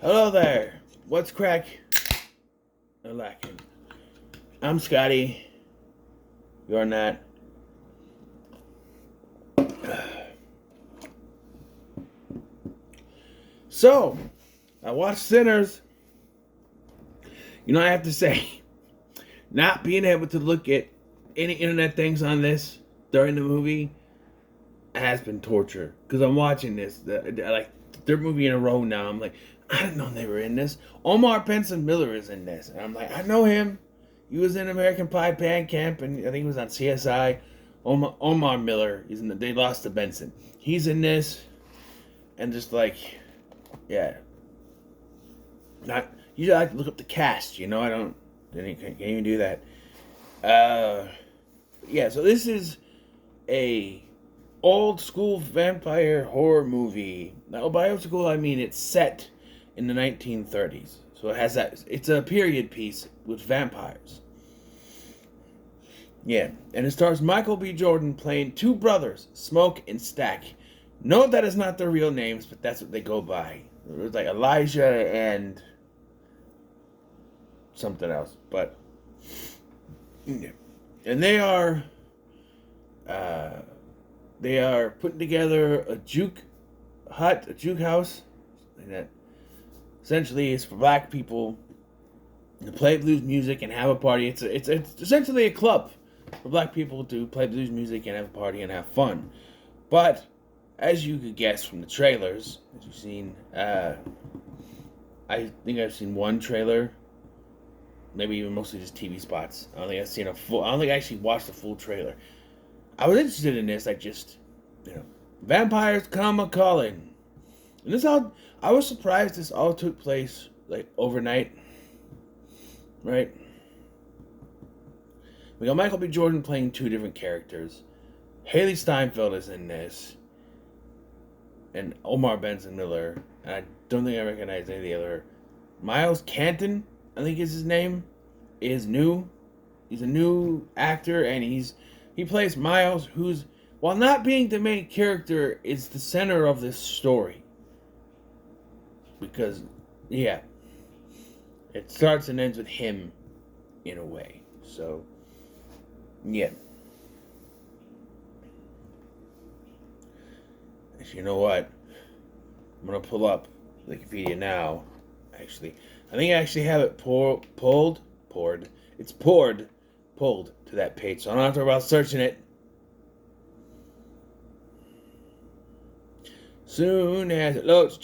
Hello there. What's crack? Lacking. I'm Scotty. You're not. So, I watched Sinners. I have to say, not being able to look at any internet things on this during the movie has been torture. Because I'm watching this, like, third movie in a row now. I'm like, I didn't know they were in this. Omar Benson Miller is in this. And I'm like, I know him. He was in American Pie Band Camp, and I think he was on CSI. Omar Miller, he's in They Lost to Benson. He's in this, and just like, yeah. Not usually I like to look up the cast. I can't even do that. Yeah. So this is a old school vampire horror movie. Now, by old school, I mean it's set in the 1930s. So it has that. It's a period piece with vampires. Yeah, and it stars Michael B. Jordan playing two brothers, Smoke and Stack. No, that is not their real names, but that's what they go by. It was like Elijah and something else, but yeah. And they are putting together a juke house, like that. Essentially, it's for black people to play blues music and have a party. It's essentially a club for black people to play blues music and have a party and have fun. But as you could guess from the trailers that you've seen, I think I've seen one trailer, maybe even mostly just TV spots. I don't think I actually watched the full trailer. I was interested in this. Vampires come a calling, and I was surprised this all took place like overnight, right? We got Michael B. Jordan playing two different characters. Haley Steinfeld is in this, and Omar Benson Miller. And I don't think I recognize any of the other. Miles Canton, I think is his name, is new. He's a new actor, and he plays Miles, who's, while not being the main character, is the center of this story. Because, yeah, it starts and ends with him, in a way. So, yeah. You know what? I'm gonna pull up Wikipedia now. Actually, I think I actually have it pulled. It's pulled to that page, so I don't have to worry about searching it. Soon as it loads,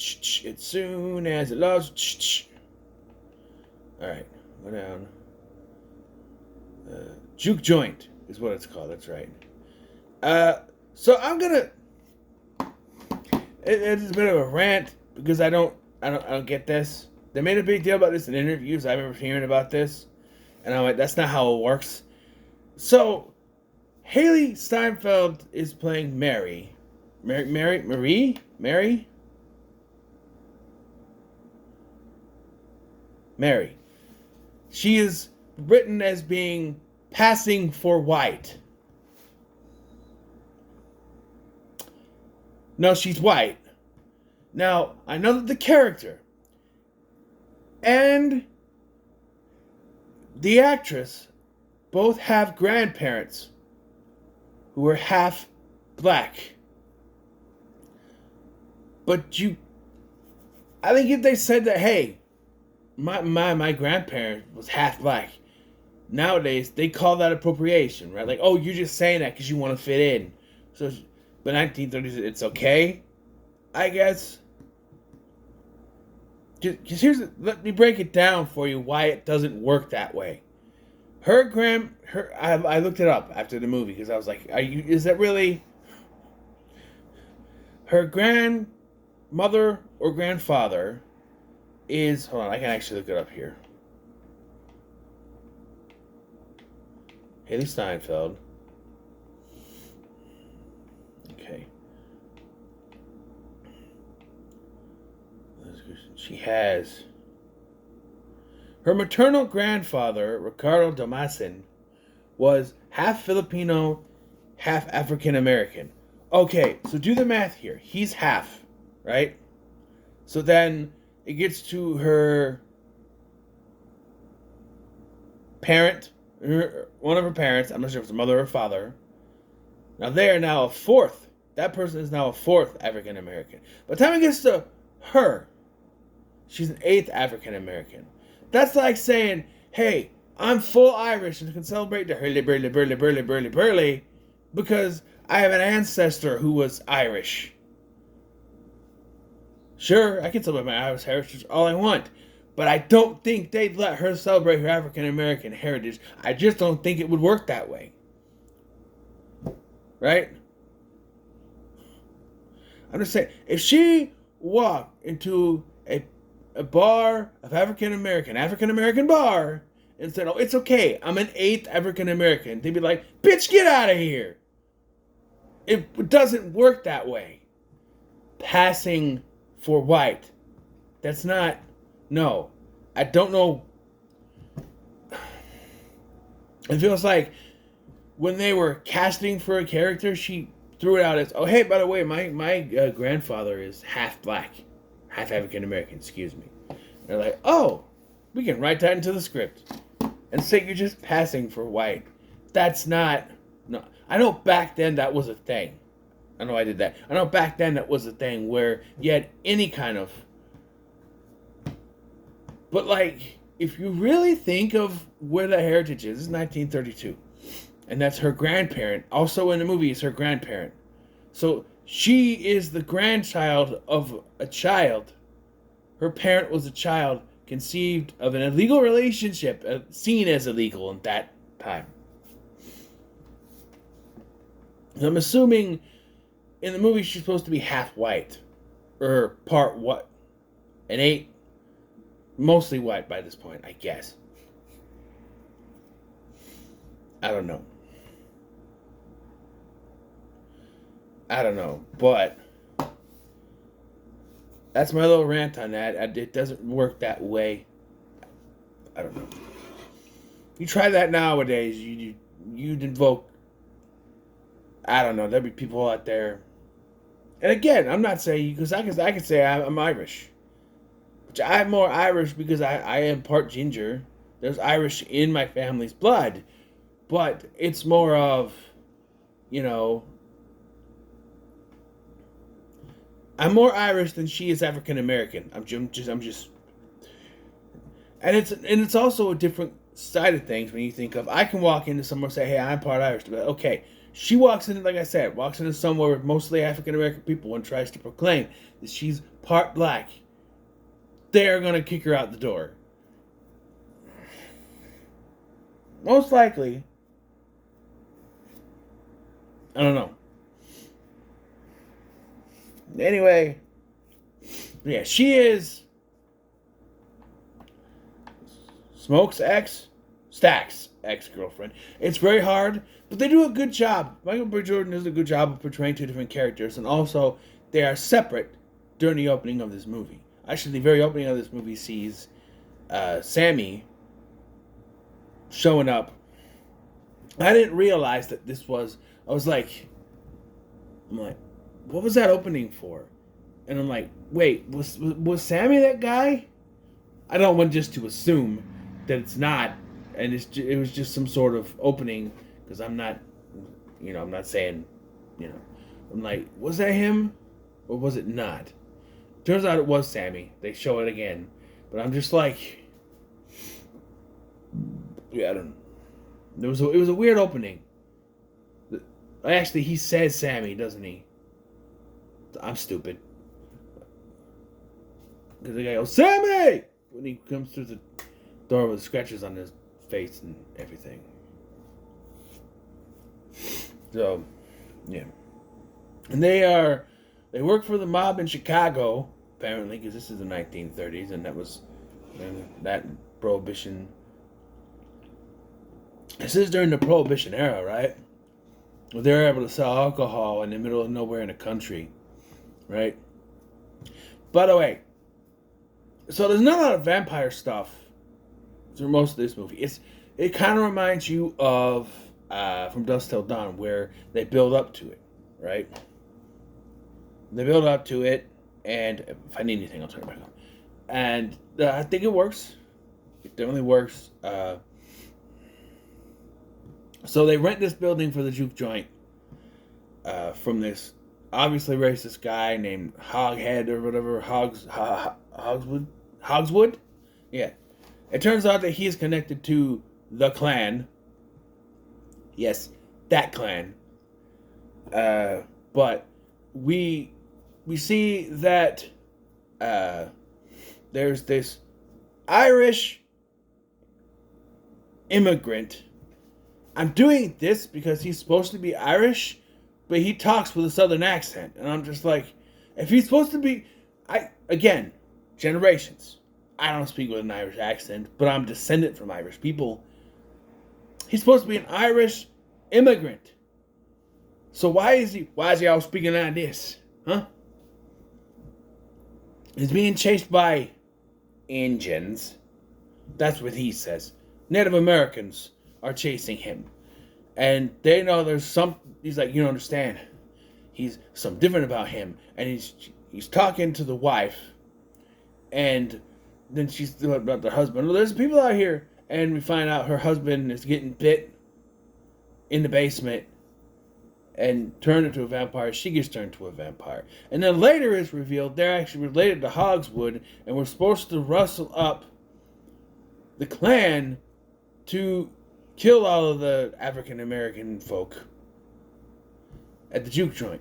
All right, go down. Juke joint is what it's called. That's right. So I'm gonna. It's a bit of a rant because I don't get this. They made a big deal about this in interviews. I remember hearing about this, and I'm like, that's not how it works. So, Haley Steinfeld is playing Mary. Mary. She is written as being passing for white. No, she's white. Now, I know that the character and the actress both have grandparents who are half black. But I think if they said that, hey, my grandparent was half black, nowadays they call that appropriation, right? Like, oh, you're just saying that because you want to fit in. So, but 1930s, it's okay, I guess. Because let me break it down for you why it doesn't work that way. I looked it up after the movie because I was like, is that really her grandmother or grandfather is, hold on, I can actually look it up here. Haley Steinfeld. Okay. She has her maternal grandfather, Ricardo Damasin, was half Filipino, half African American. Okay, so do the math here. He's half, right? So then it gets to her parent, one of her parents. I'm not sure if it's a mother or father. Now they are now a fourth. That person is now a fourth African American. By the time it gets to her, she's an eighth African American. That's like saying, hey, I'm full Irish and can celebrate the hurly burly burly burly burly burly because I have an ancestor who was Irish. Sure, I can celebrate my Irish heritage all I want, but I don't think they'd let her celebrate her African American heritage. I just don't think it would work that way. Right? I'm just saying, if she walked into a bar of African American bar, and said, oh, it's okay, I'm an eighth African American, they'd be like, bitch, get out of here. It doesn't work that way. Passing for white. That's not, no. I don't know. It feels like when they were casting for a character, she threw it out as, oh, hey, by the way, my grandfather is half black, half African American, excuse me. And they're like, oh, we can write that into the script and say you're just passing for white. That's not, no. I know back then that was a thing. I know I did that. I know back then that was a thing where you had any kind of, but like, if you really think of where the heritage is, it's 1932. And that's her grandparent. Also in the movie, it's her grandparent. So she is the grandchild of a child. Her parent was a child conceived of an illegal relationship, seen as illegal at that time. I'm assuming in the movie she's supposed to be half white. Or part what? An eight? Mostly white by this point, I guess. I don't know. But that's my little rant on that. It doesn't work that way. I don't know. You try that nowadays, you'd invoke, I don't know, there'd be people out there. And again, I'm not saying, because I could say I'm Irish. But I'm more Irish because I am part ginger. There's Irish in my family's blood. But it's more of, you know, I'm more Irish than she is African American. I'm just, and it's also a different side of things when you think of, I can walk into somewhere and say, hey, I'm part Irish. But okay, she walks in, like I said, walks into somewhere with mostly African American people and tries to proclaim that she's part black. They're gonna kick her out the door. Most likely. I don't know. Anyway, yeah, she is Smoke's Stack's ex-girlfriend. It's very hard, but they do a good job. Michael B. Jordan does a good job of portraying two different characters, and also they are separate during the opening of this movie. Actually, the very opening of this movie sees Sammy showing up. I didn't realize that this was, I'm like, what was that opening for? And I'm like, wait, was Sammy that guy? I don't want just to assume that it's not, and it was just some sort of opening, because I'm not, I'm not saying, I'm like, was that him, or was it not? Turns out it was Sammy. They show it again, but I'm just like, yeah, I don't know. It was a weird opening. Actually, he says Sammy, doesn't he? I'm stupid. Because the guy goes, Sammy! When he comes through the door with scratches on his face and everything. So, yeah. And they work for the mob in Chicago, apparently, because this is the 1930s, and that was that Prohibition. This is during the Prohibition era, right? Well, they were able to sell alcohol in the middle of nowhere in the country, right? By the way, so there's not a lot of vampire stuff through most of this movie. It kind of reminds you of From Dusk Till Dawn, where they build up to it, right? They build up to it, and if I need anything, I'll turn it back on. And I think it works. It definitely works. So they rent this building for the juke joint from this obviously racist guy named Hoghead or whatever, Hogswood. Yeah. It turns out that he is connected to the Klan. Yes, that Klan. But we see that there's this Irish immigrant. I'm doing this because he's supposed to be Irish, but he talks with a southern accent. And I'm just like, if he's supposed to be, again, generations. I don't speak with an Irish accent, but I'm descendant from Irish people. He's supposed to be an Irish immigrant. So why is he all speaking like this? Huh? He's being chased by Indians. That's what he says. Native Americans are chasing him. And they know there's some, he's like, you don't understand. He's something different about him. And he's talking to the wife. And then she's about the husband. Well, there's people out here. And we find out her husband is getting bit in the basement and turned into a vampire. She gets turned into a vampire. And then later it's revealed they're actually related to Hogswood. And we're supposed to rustle up the Klan to kill all of the African American folk at the juke joint.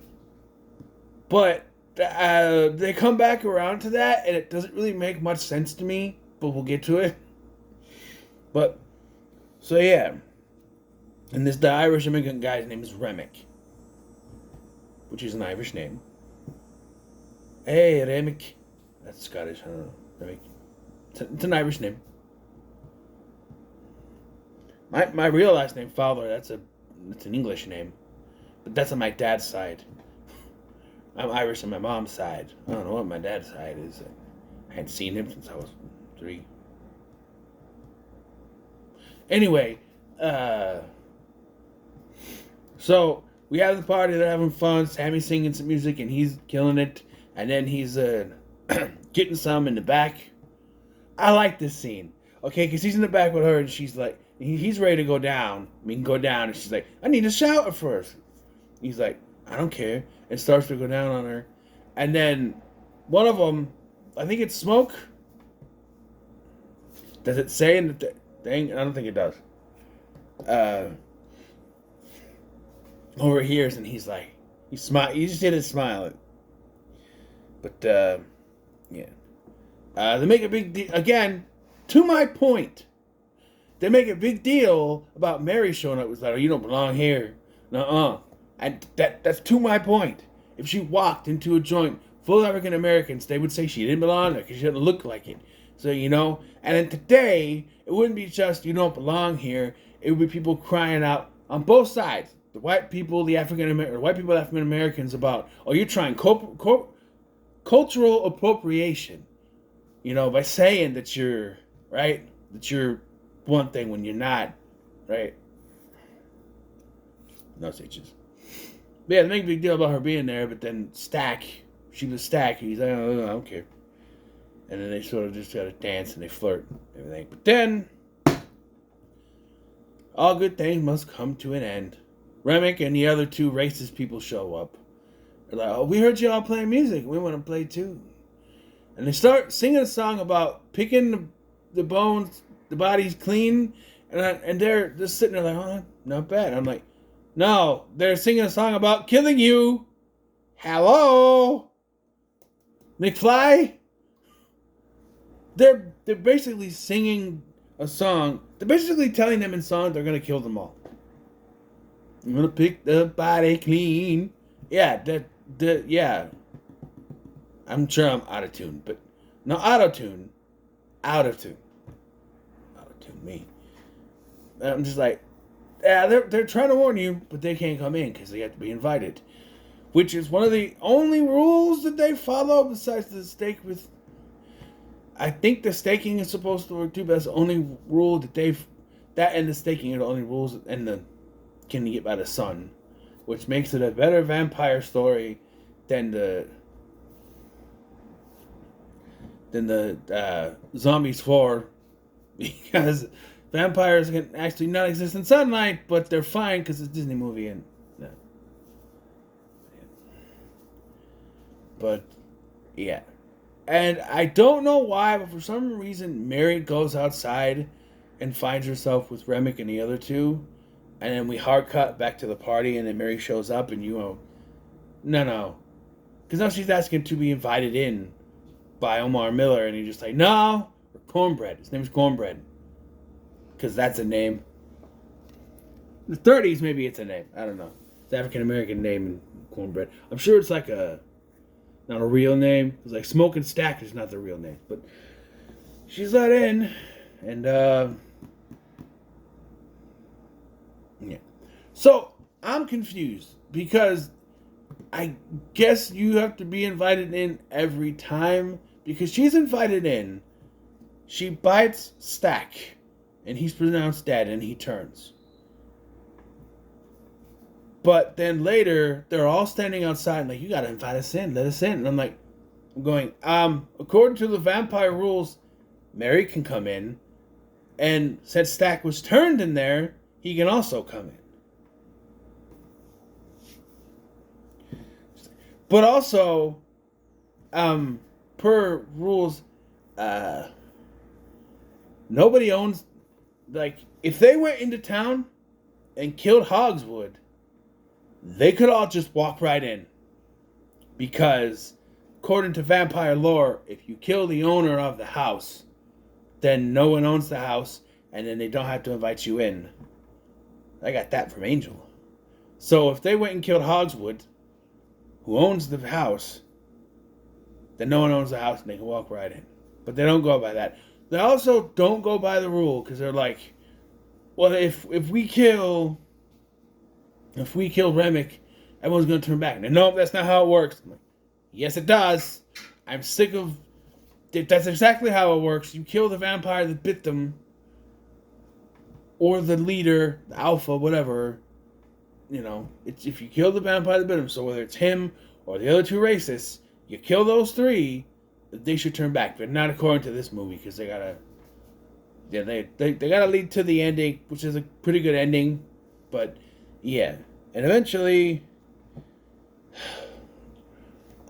But they come back around to that, and it doesn't really make much sense to me, but we'll get to it. But, so yeah. And the Irish immigrant guy's name is Remick, which is an Irish name. Hey, Remick. That's Scottish, I don't know. Remick. It's an Irish name. My real last name, Fowler, it's an English name. But that's on my dad's side. I'm Irish on my mom's side. I don't know what my dad's side is. I hadn't seen him since I was 3. Anyway, so we have the party, they're having fun, Sammy's singing some music and he's killing it. And then he's getting some in the back. I like this scene. Okay, because he's in the back with her and she's like, he's ready to go down. And she's like, I need to shower first. He's like, I don't care. And starts to go down on her. And then one of them, I think it's Smoke. Does it say in the thing? I don't think it does. Overhears and he's like, he just did his smiling. But, yeah. They make a big deal, again, to my point. They make a big deal about Mary showing up. It's like, oh, you don't belong here. Nuh-uh. And that's to my point. If she walked into a joint full of African Americans, they would say she didn't belong there because she didn't look like it. So, you know, and then today, it wouldn't be just you don't belong here. It would be people crying out on both sides. The white people, the African Americans about, oh, you're trying cultural appropriation. You know, by saying that you're, right? That you're one thing when you're not, right? No stitches. But yeah, they make a big deal about her being there, but then she was Stack, he's like, oh, I don't care. And then they sort of just gotta dance and they flirt and everything. But then, all good things must come to an end. Remick and the other 2 racist people show up. They're like, oh, we heard you all playing music. We want to play too. And they start singing a song about picking the bones, the bodies clean. And they're just sitting there like, oh, not bad. I'm like, no, they're singing a song about killing you. Hello? McFly? They're basically singing a song. They're basically telling them in song they're going to kill them all. I'm going to pick the body clean. Yeah, yeah. I'm sure I'm out of tune, but no, auto-tune. Out of tune. Auto-tune me. I'm just like, yeah, they're trying to warn you, but they can't come in because they have to be invited. Which is one of the only rules that they follow besides the stake with... I think the staking is supposed to work too, but that's the only rule that that and the staking are the only rules and the can you get by the sun. Which makes it a better vampire story than than the Zombies 4 because vampires can actually not exist in sunlight, but they're fine because it's a Disney movie and. But yeah. And I don't know why, but for some reason, Mary goes outside and finds herself with Remick and the other two. And then we hard cut back to the party, and then Mary shows up, and you go, no. Because now she's asking to be invited in by Omar Miller, and he's just like, no, Cornbread. His name is Cornbread. Because that's a name. In the 30s, maybe it's a name. I don't know. It's African American name in Cornbread. I'm sure it's like not a real name. It's like Smoking Stack is not the real name. But she's let in. And, yeah. So, I'm confused. Because I guess you have to be invited in every time. Because she's invited in. She bites Stack. And he's pronounced dead. And he turns. But then later, they're all standing outside and like, you gotta invite us in, let us in. And I'm going, according to the vampire rules, Mary can come in. And since Stack was turned in there, he can also come in. But also, per rules, nobody owns, like, if they went into town and killed Hogswood, they could all just walk right in. Because, according to vampire lore, if you kill the owner of the house, then no one owns the house, and then they don't have to invite you in. I got that from Angel. So if they went and killed Hogswood, who owns the house, then no one owns the house, and they can walk right in. But they don't go by that. They also don't go by the rule, because they're like, well, if we kill Remick, everyone's going to turn back. And no, that's not how it works. I'm like, yes, it does. I'm sick of... That's exactly how it works. You kill the vampire that bit them, or the leader, the alpha, whatever. You know, it's if you kill the vampire that bit him, so whether it's him or the other two racists, you kill those three, they should turn back. But not according to this movie, because they gotta... Yeah, they gotta lead to the ending, which is a pretty good ending, but... Yeah, and eventually,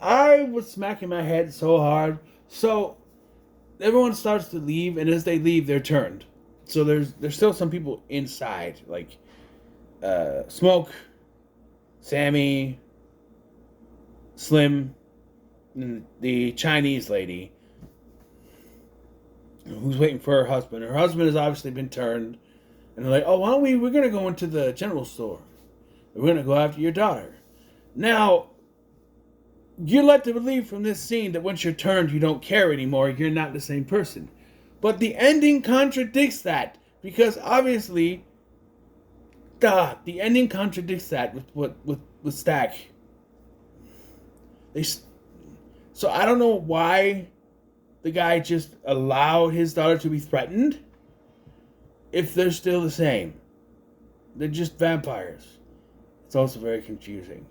I was smacking my head so hard. So, everyone starts to leave, and as they leave, they're turned. So there's still some people inside, like Smoke, Sammy, Slim, and the Chinese lady who's waiting for her husband. Her husband has obviously been turned. And they're like, oh, why don't we're going to go into the general store. We're going to go after your daughter. Now, you're led to believe from this scene that once you're turned, you don't care anymore. You're not the same person. But the ending contradicts that. Because obviously, the ending contradicts that with Stack. So I don't know why the guy just allowed his daughter to be threatened. If they're still the same. They're just vampires. It's also very confusing.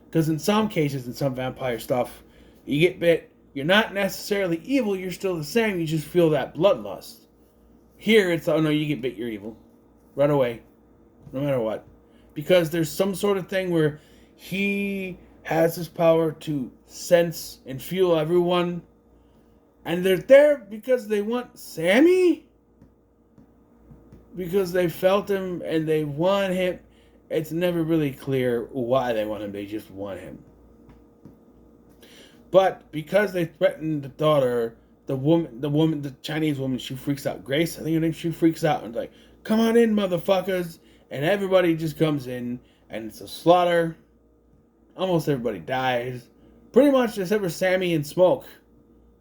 Because in some cases, in some vampire stuff, you get bit, you're not necessarily evil, you're still the same, you just feel that bloodlust. Here, it's, oh no, you get bit, you're evil. Right away. No matter what. Because there's some sort of thing where he has this power to sense and feel everyone. And they're there because they want Sammy? Because they felt him and they want him. It's never really clear why they want him. They just want him. But because they threatened the daughter, the Chinese woman, she freaks out. Grace, I think her name, she freaks out and like, come on in, motherfuckers. And everybody just comes in and it's a slaughter. Almost everybody dies. Pretty much except for Sammy and Smoke,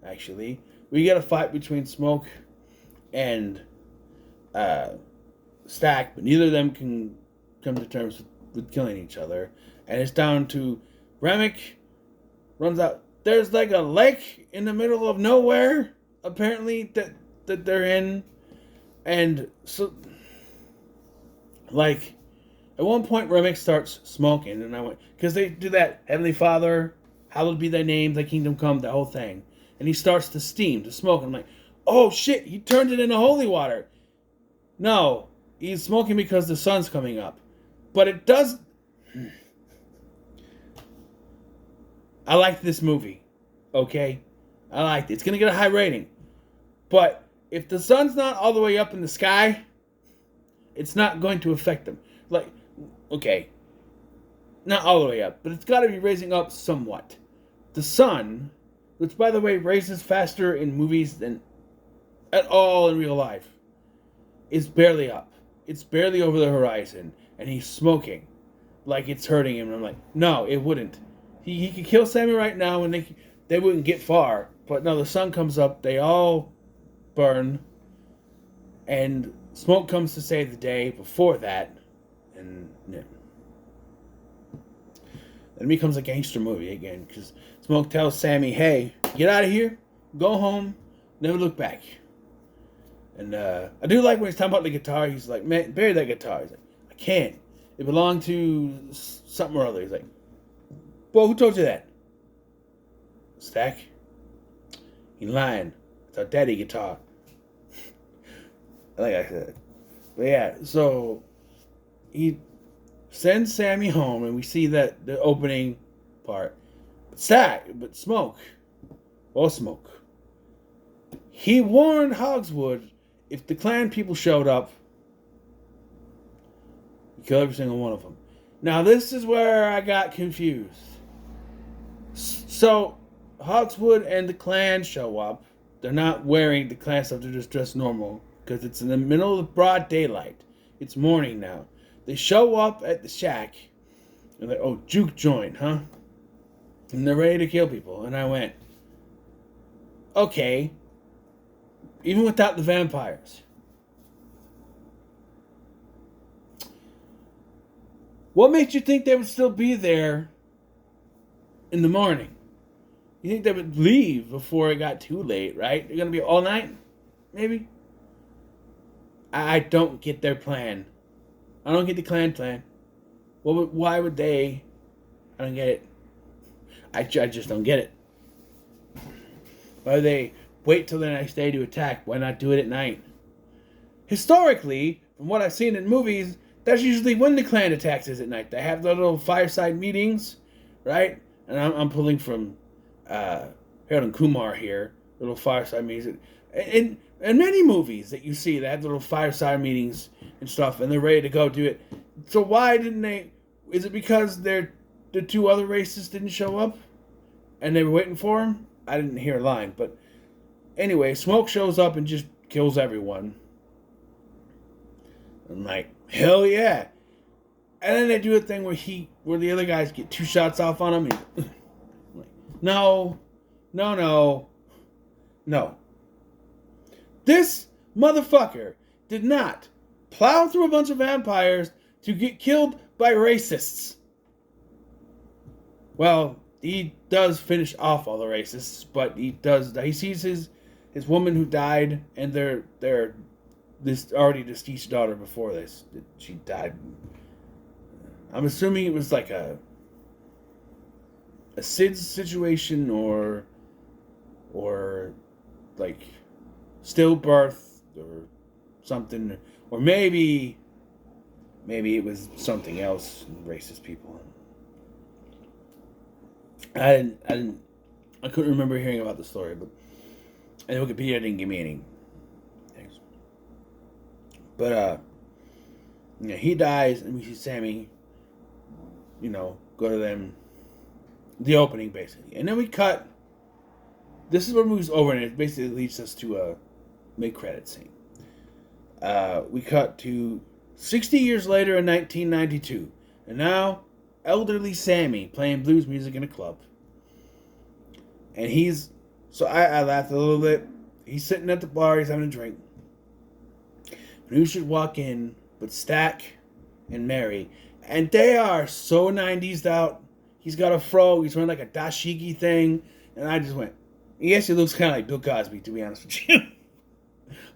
actually. We get a fight between Smoke and Stack, but neither of them can come to terms with killing each other. And it's down to Remick runs out. There's like a lake in the middle of nowhere, apparently, that they're in. And so, like, at one point Remick starts smoking, and I went, because they do that, Heavenly Father, hallowed be thy name, thy kingdom come, that whole thing. and he starts to steam, to smoke. I'm like, oh shit, he turned it into holy water. No, he's smoking because the sun's coming up. But it does... I like this movie, okay? I liked it. It's going to get a high rating. But if the sun's not all the way up in the sky, it's not going to affect them. Like, okay, not all the way up, but it's got to be raising up somewhat. The sun, which by the way raises faster in movies than at all in real life, is barely up. It's barely over the horizon, and he's smoking like it's hurting him. And I'm like, no, it wouldn't. He could kill Sammy right now, and they wouldn't get far. But no, the sun comes up, they all burn, and smoke comes to save the day before that, and yeah. Then it becomes a gangster movie again, because Smoke tells Sammy, hey, get out of here, go home, never look back. And I do like when he's talking about the guitar, he's like, man, bury that guitar. He's like, I can't. It belonged to something or other. He's like, well, who told you that? Stack? You lying. It's our daddy guitar. Like I said. But yeah, so he sends Sammy home, and we see that the opening part. But Smoke. Well, Smoke. He warned Hogswood if the Klan people showed up, he'd kill every single one of them. Now, this is where I got confused. So, Hogswood and the Klan show up. They're not wearing the Klan stuff, they're just dressed normal. Because it's in the middle of broad daylight. It's morning now. They show up at the shack. And they're like, oh, juke joint, huh? And they're ready to kill people. And I went, okay. Even without the vampires. What makes you think they would still be there in the morning? You think they would leave before it got too late, right? They're going to be all night? Maybe? I don't get their plan. I don't get the Klan plan. Why would they? I don't get it. I just don't get it. Why would they wait till the next day to attack? Why not do it at night? Historically, from what I've seen in movies, that's usually when the Klan attacks is at night. They have their little fireside meetings, right? And I'm pulling from Harold and Kumar here, little fireside meetings. In many movies that you see, they have little fireside meetings and stuff, and they're ready to go do it. So why didn't they? Is it because the two other races didn't show up, and they were waiting for him? I didn't hear a line, but anyway, Smoke shows up and just kills everyone. I'm like, hell yeah! And then they do a thing where the other guys get 2 shots off on him. And, I'm like, no. This motherfucker did not plow through a bunch of vampires to get killed by racists. Well, he does finish off all the racists, but he sees his woman who died, and their this already deceased daughter before this. She died. I'm assuming it was like a SIDS situation or like stillbirth or something, or maybe it was something else. Racist people. I couldn't remember hearing about the story, but and Wikipedia didn't give me any things. But he dies, and we see Sammy, go to them, the opening basically, and then we cut. This is where the movie's over, and it basically leads us to a mid-credit scene. We cut to 60 years later in 1992, and now elderly Sammy playing blues music in a club. And I laughed a little bit. He's sitting at the bar, he's having a drink. And who should walk in but Stack and Mary? And they are so 90s out. He's got a fro, he's wearing like a dashiki thing, and I just went, yes, he looks kind of like Bill Cosby, to be honest with you.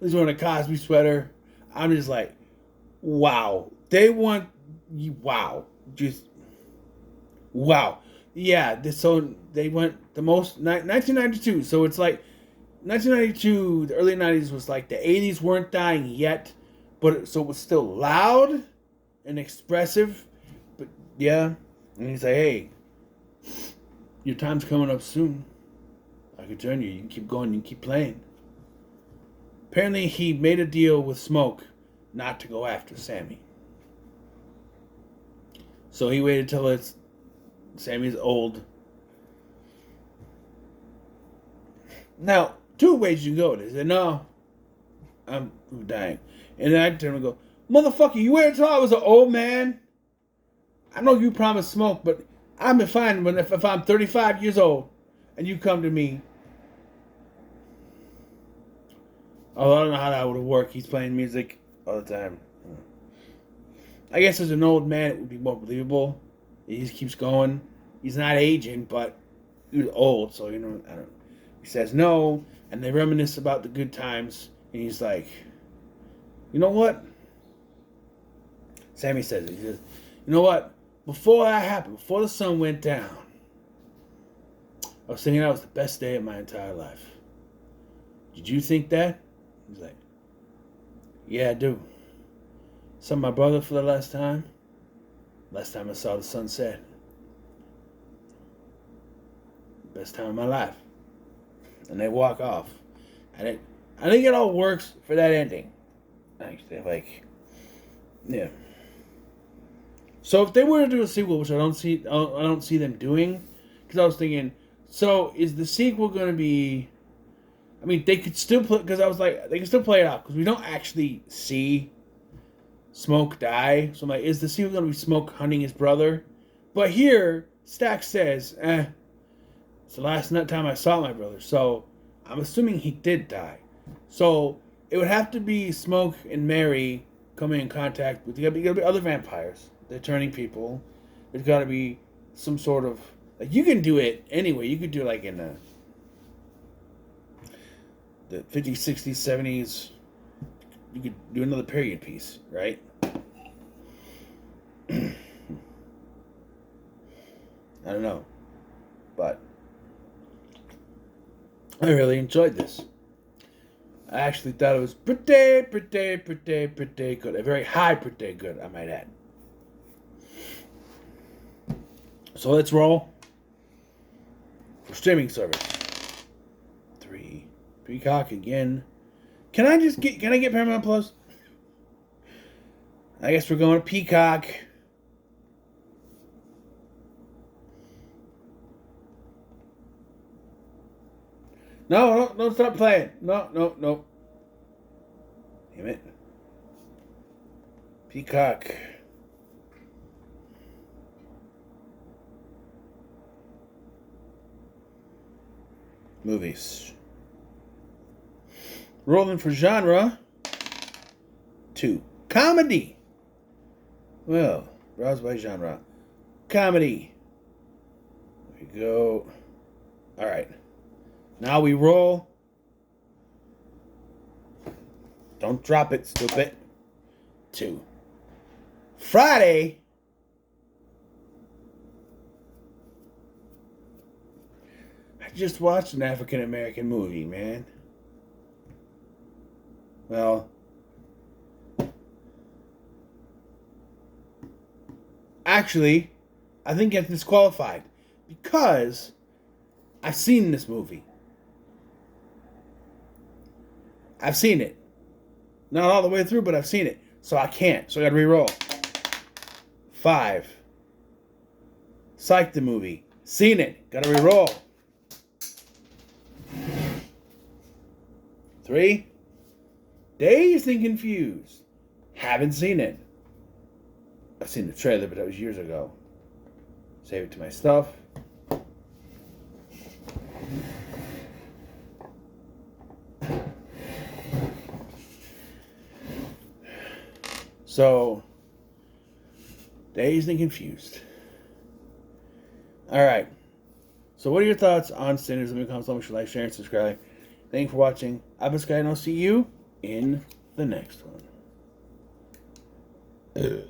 He's wearing a Cosby sweater. I'm just like, wow. They want you, wow. Just, wow. Yeah, so they went the most 1992. So it's like 1992, the early 90s was like the 80s weren't dying yet, but so it was still loud and expressive. But yeah, and he's like, hey, your time's coming up soon. I could turn you. You can keep going. You can keep playing. Apparently, he made a deal with Smoke not to go after Sammy. So he waited till Sammy's old. Now, two ways you can go. They said, no, I'm dying. And then I turn and go, motherfucker, you waited until I was an old man? I know you promised Smoke, but I'm fine if I'm 35 years old and you come to me. Oh, I don't know how that would work. He's playing music all the time. I guess as an old man, it would be more believable. He just keeps going. He's not aging, but he was old, so, I don't know. He says no, and they reminisce about the good times, and he's like, you know what? Sammy says it. He says, you know what? Before that happened, before the sun went down, I was thinking that was the best day of my entire life. Did you think that? He's like, yeah, I do. Saw my brother for the last time. Last time I saw the sunset. Best time of my life. And they walk off. And I think it all works for that ending. Like, yeah. So if they were to do a sequel, which I don't see them doing, because I was thinking, so is the sequel going to be? I mean, they could still play, because I was like, they can still play it out because we don't actually see Smoke die. So I'm like, is the sequel going to be Smoke hunting his brother? But here, Stack says, it's the last time I saw my brother. So I'm assuming he did die. So it would have to be Smoke and Mary coming in contact with. There got to be other vampires. They're turning people. There's got to be some sort of, like, you can do it anyway. You could do like in the 50s, 60s, 70s. You could do another period piece, right? I don't know. But I really enjoyed this. I actually thought it was pretty good. A very high pretty good, I might add. So let's roll for streaming service. 3. Peacock again. Can I get Paramount Plus? I guess we're going to Peacock. No, stop playing. No. Damn it. Peacock. Movies. Rolling for genre. 2. Comedy. Well, browse by genre. Comedy. There we go. All right. Now we roll. Don't drop it, stupid. 2. Friday. I just watched an African American movie, man. Well, actually, I think it's disqualified because I've seen this movie. I've seen it. Not all the way through, but I've seen it. So I can't. So I gotta re-roll. 5. Psych the movie. Seen it. Gotta re-roll. 3. Dazed and Confused. Haven't seen it. I've seen the trailer, but that was years ago. Save it to my stuff. So, Dazed and Confused. Alright. So what are your thoughts on Sinners? Let me comment, make sure, like, share, and subscribe. Thank you for watching. I've been Sky, and I'll see you in the next one.